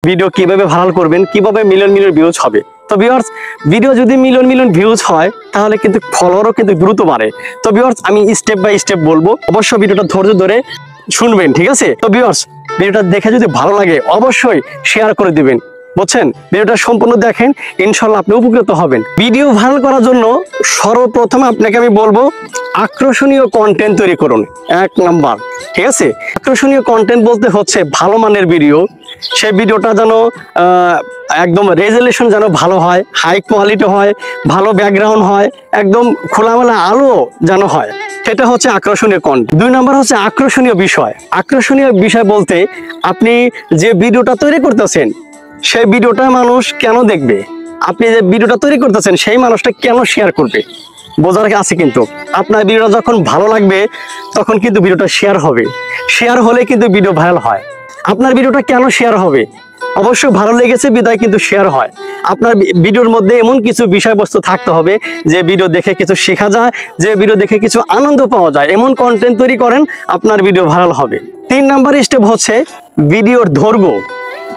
Video কিভাবে viral করবেন, কিভাবে মিলিয়ন মিলিয়ন ভিউজ হবে। তো ভিউয়ার্স, ভিডিও যদি মিলিয়ন মিলিয়ন ভিউজ হয় তাহলে কিন্তু ফলোয়ারও কিন্তু দ্রুত বাড়ে। তো ভিউয়ার্স, আমি স্টেপ বাই স্টেপ বলবো, অবশ্যই ভিডিওটা ধৈর্য ধরে শুনবেন, ঠিক আছে? তো ভিউয়ার্স, ভিডিওটা দেখে যদি ভালো লাগে অবশ্যই শেয়ার করে দিবেন, বুঝছেন? ভিডিওটা সম্পূর্ণ দেখেন, ইনশাল্লাহ আপনি উপকৃত হবেন। ভিডিও ভাইরাল করার জন্য সর্বপ্রথম আপনাকে আমি বলবো আকর্ষণীয় কন্টেন্ট তৈরি করুন, 1 নাম্বার, ঠিক আছে? আকর্ষণীয় কন্টেন্ট বলতে হচ্ছে ভালো মানের ভিডিও, সেই ভিডিওটা যেন একদম রেজুলেশন যেন ভালো হয়, হাই কোয়ালিটি হয়, ভালো ব্যাকগ্রাউন্ড হয়, একদম খোলামেলা আলো যেন হয়, সেটা হচ্ছে আকর্ষণীয় কন্টেন্ট। 2 নাম্বার হচ্ছে আকর্ষণীয় বিষয়। আকর্ষণীয় বিষয় বলতে আপনি যে ভিডিওটা তৈরি করতেছেন সেই ভিডিওটা মানুষ কেন দেখবে, আপনি যে ভিডিওটা তৈরি করতেছেন সেই মানুষটা কেন শেয়ার করবে, বোঝার আছে। কিন্তু আপনার ভিডিওটা যখন ভালো লাগবে তখন কিন্তু ভিডিওটা শেয়ার হবে, শেয়ার হলে কিন্তু ভিডিও ভাইরাল হয়। আপনার ভিডিওটা কেন শেয়ার হবে, অবশ্যই ভালো লেগেছে বিদায় কিন্তু শেয়ার হয়। আপনার ভিডিওর মধ্যে এমন কিছু বিষয়বস্তু থাকতে হবে যে ভিডিও দেখে কিছু শেখা যায়, যে ভিডিও দেখে কিছু আনন্দ পাওয়া যায়, এমন কন্টেন্ট তৈরি করেন, আপনার ভিডিও ভাইরাল হবে। 3 নাম্বার স্টেপ হচ্ছে ভিডিওর দৈর্ঘ্য,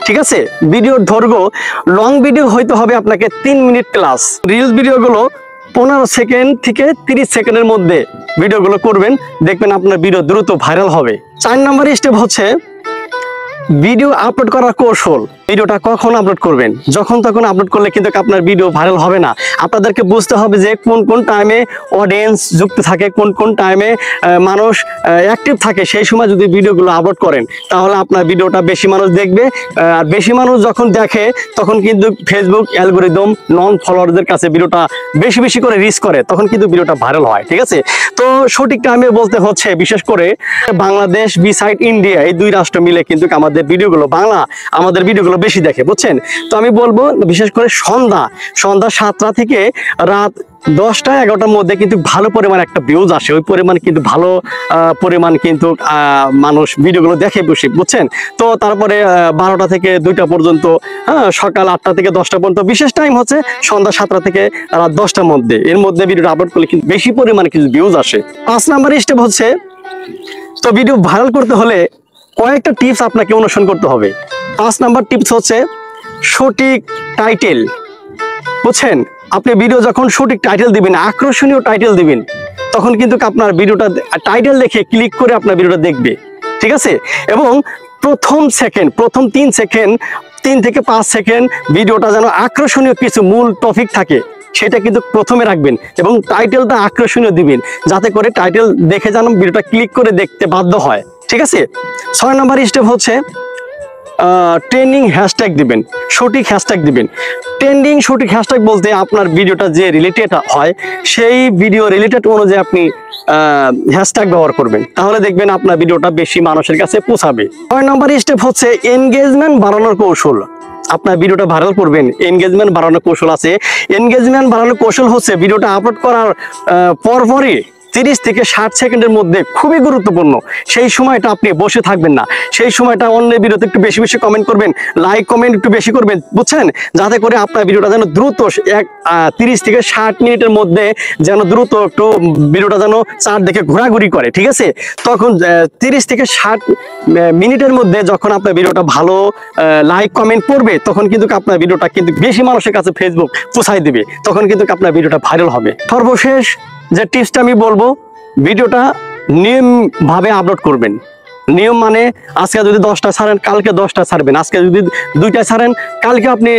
ঠিক আছে? ভিডিওর দৈর্ঘ্য, লং ভিডিও হইতে হবে আপনাকে 3 মিনিট প্লাস। রিলস ভিডিওগুলো 15 সেকেন্ড থেকে 30 সেকেন্ডের মধ্যে ভিডিওগুলো করবেন, দেখবেন আপনার ভিডিও দ্রুত ভাইরাল হবে। 4 নাম্বার স্টেপ হচ্ছে ভিডিও আপলোড করার কৌশল। ভিডিওটা কখন আপলোড করবেন, যখন তখন আপলোড করলে কিন্তু আপনার ভিডিও ভাইরাল হবে না। আপনাদেরকে বুঝতে হবে যে কোন কোন টাইমে অডিয়েন্স যুক্ত থাকে, কোন কোন টাইমে মানুষ অ্যাক্টিভ থাকে, সেই সময় যদি ভিডিওগুলো আপলোড করেন তাহলে আপনার ভিডিওটা বেশি মানুষ দেখবে। আর বেশি মানুষ যখন দেখে তখন কিন্তু ফেসবুক অ্যালগরিদম নন ফলোয়ারদের কাছে ভিডিওটা বেশি বেশি করে রিচ করে, তখন কিন্তু ভিডিওটা ভাইরাল হয়, ঠিক আছে? তো সঠিক টাইমে বলতে হচ্ছে, বিশেষ করে বাংলাদেশ বিসাইড ইন্ডিয়া, এই 2 রাষ্ট্র মিলে কিন্তু আমাদের ভিডিওগুলো, আমাদের ভিডিওগুলো বেশি দেখে, বুঝছেন? তো আমি বলবো বিশেষ করে সন্ধ্যা 7টা থেকে রাত 10টা-11টার মধ্যে কিন্তু ভালো পরিমাণ একটা ভিউজ আসে, ওই পরিমাণ কিন্তু ভালো পরিমাণ কিন্তু মানুষ ভিডিওগুলো দেখে বসে, বুঝছেন? তো তারপরে 12টা থেকে 2টা পর্যন্ত, সকাল 8টা থেকে 10টা পর্যন্ত, বিশেষ টাইম হচ্ছে সন্ধ্যা 7টা থেকে রাত 10টার মধ্যে, এর মধ্যে ভিডিও আপলোড করলে কিন্তু বেশি পরিমাণে কিছু ভিউজ আসে। 5 নাম্বার স্টেপ হচ্ছে, তো ভিডিও ভাইরাল করতে হলে কয়েকটা টিপস আপনাকে অনুসরণ করতে হবে। 5 নাম্বার টিপস হচ্ছে সঠিক টাইটেল, বুঝছেন? আপনি ভিডিও যখন সঠিক টাইটেল দিবেন, আকর্ষণীয় টাইটেল দিবেন, তখন কিন্তু আপনার ভিডিওটা টাইটেল দেখে ক্লিক করে আপনার ভিডিওটা দেখবে, ঠিক আছে? এবং প্রথম 3 থেকে 5 সেকেন্ড ভিডিওটা যেন আকর্ষণীয় কিছু মূল টপিক থাকে, সেটা কিন্তু প্রথমে রাখবেন এবং টাইটেলটা আকর্ষণীয় দিবেন, যাতে করে টাইটেল দেখে যেন ভিডিওটা ক্লিক করে দেখতে বাধ্য হয়, ঠিক আছে? 6 নাম্বার স্টেপ হচ্ছে ট্রেন্ডিং হ্যাশট্যাগ দিবেন, সঠিক হ্যাশট্যাগ দিবেন। ট্রেন্ডিং সঠিক হ্যাশট্যাগ বলতে আপনার ভিডিওটা যে রিলেটেড হয় সেই ভিডিও রিলেটেড অনুযায়ী আপনি হ্যাশট্যাগ ব্যবহার করবেন, তাহলে দেখবেন আপনার ভিডিওটা বেশি মানুষের কাছে পৌঁছাবে। 6 নাম্বার স্টেপ হচ্ছে এনগেজমেন্ট বাড়ানোর কৌশল। আপনার ভিডিওটা ভাইরাল করবেন, এনগেজমেন্ট বাড়ানোর কৌশল আছে। এনগেজমেন্ট বাড়ানোর কৌশল হচ্ছে ভিডিওটা আপলোড করার পরপরই 30 থেকে 60 সেকেন্ডের মধ্যে খুবই গুরুত্বপূর্ণ, সেই সময়টা আপনি বসে থাকবেন না, সেই সময়টা অন্য ভিডিওতে একটু বেশি বেশি কমেন্ট করবেন, লাইক কমেন্ট একটু বেশি করবেন, বুঝছেন? যাতে করে আপনার ভিডিওটা যেন দ্রুত 30 থেকে 60 মিনিটের মধ্যে যেন দ্রুত একটু ভিডিওটা যেন চারদিকে ঘোরাঘুরি করে, ঠিক আছে? তখন 30 থেকে 60 মিনিটের মধ্যে যখন আপনার ভিডিওটা ভালো লাইক কমেন্ট করবে, তখন কিন্তু আপনার ভিডিওটা কিন্তু বেশি মানুষের কাছে ফেসবুক পৌঁছায় দিবে, তখন কিন্তু আপনার ভিডিওটা ভাইরাল হবে। সর্বশেষ যে টিপসটা আমি বলবো, ভিডিওটা নিয়মভাবে আপলোড করবেন। নিয়ম মানে আজকে যদি 10টা ছাড়েন কালকে 10টা ছাড়বেন, আজকে যদি 2টা ছাড়েন কালকে আপনি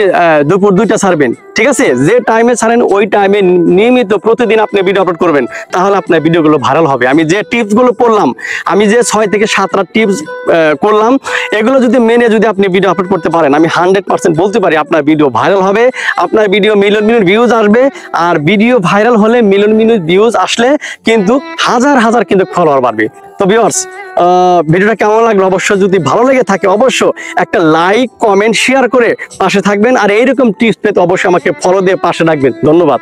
দুপুর 2টা ছাড়বেন, ঠিক আছে? যে টাইমে ছাড়েন ওই টাইমে নিয়মিত প্রতিদিন আপনি ভিডিও আপলোড করবেন, তাহলে আপনার ভিডিওগুলো ভাইরাল হবে। আমি যে টিপসগুলো বললাম, আমি যে 6 থেকে 7টা টিপস করলাম, এগুলো যদি মেনে যদি আপনি ভিডিও আপলোড করতে পারেন, আমি 100% বলতে পারি আপনার ভিডিও ভাইরাল হবে, আপনার ভিডিও মিলিয়ন মিলিয়ন ভিউজ আসবে। আর ভিডিও ভাইরাল হলে মিলিয়ন মিলিয়ন ভিউজ আসলে কিন্তু হাজার হাজার কিন্তু ফলোয়ার বাড়বে। তো ভিউয়ার্স, ভিডিওটা কেমন লাগলো, অবশ্যই যদি ভালো লেগে থাকে অবশ্যই একটা লাইক কমেন্ট শেয়ার করে পাশে থাকবেন। আর এইরকম টিপস পেতে অবশ্যই আমাকে ফলো দিয়ে পাশে রাখবেন। ধন্যবাদ।